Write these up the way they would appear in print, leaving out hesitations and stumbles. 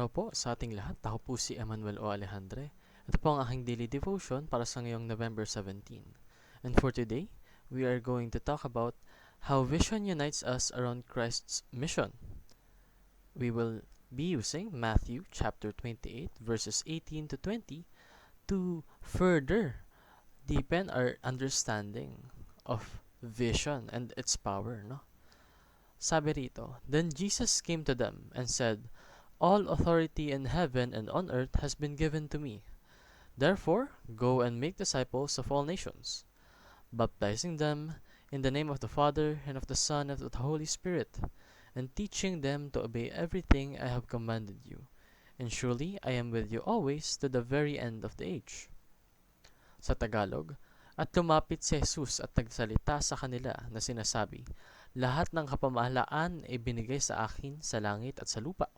araw po sa ating lahat. Ako po si Emmanuel O. Alejandre. Ito po ang aking daily devotion para sa ngayong November 17. And for today, we are going to talk about how vision unites us around Christ's mission. We will be using Matthew chapter 28 verses 18 to 20 to further deepen our understanding of vision and its power, no? Sabi rito, "Then Jesus came to them and said, 'All authority in heaven and on earth has been given to me. Therefore, go and make disciples of all nations, baptizing them in the name of the Father and of the Son and of the Holy Spirit, and teaching them to obey everything I have commanded you. And surely I am with you always to the very end of the age.'" Sa Tagalog, at lumapit si Jesus at nagsalita sa kanila na sinasabi, "Lahat ng kapamahalaan ay binigay sa akin sa langit at sa lupa.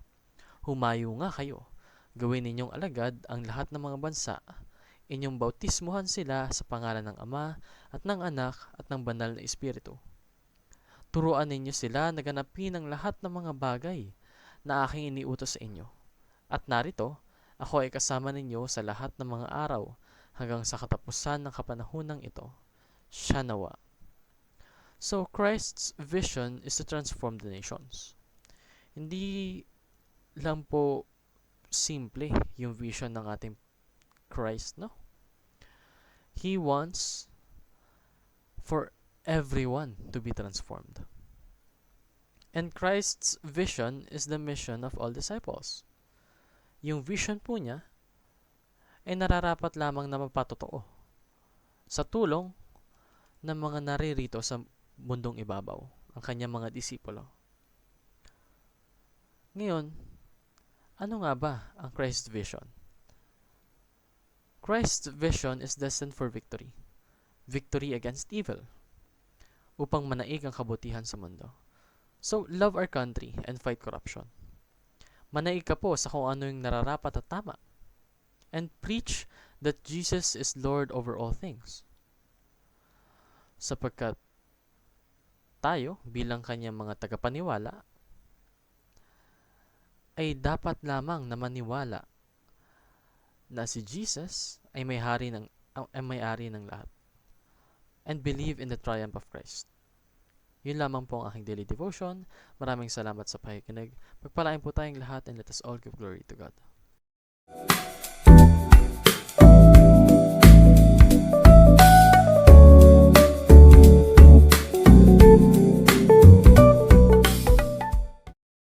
Humayo nga kayo, gawin ninyong alagad ang lahat ng mga bansa, inyong bautismuhan sila sa pangalan ng Ama at ng Anak at ng Banal na Espiritu. Turuan ninyo sila na ganapin ang lahat ng mga bagay na aking iniutos sa inyo. At narito, ako ay kasama ninyo sa lahat ng mga araw hanggang sa katapusan ng kapanahonang ito. Siya nawa." So, Christ's vision is to transform the nations. Hindi lang po simple yung vision ng ating Christ, no? He wants for everyone to be transformed. And Christ's vision is the mission of all disciples. Yung vision po niya ay nararapat lamang na mapatotoo sa tulong ng mga naririto sa mundong ibabaw, ang kanyang mga disipulo. Ngayon, ano nga ba ang Christ's vision? Christ's vision is destined for victory. Victory against evil. Upang manaig ang kabutihan sa mundo. So, love our country and fight corruption. Manaig ka po sa kung ano yung nararapat at tama. And preach that Jesus is Lord over all things. Sapagkat tayo bilang kanyang mga tagapaniwala ay dapat lamang na maniwala na si Jesus ay may-ari ng lahat, and believe in the triumph of Christ. Yun lamang po ang aking daily devotion. Maraming salamat sa pakikinig. Pagpalain po tayong lahat, and let us all give glory to God.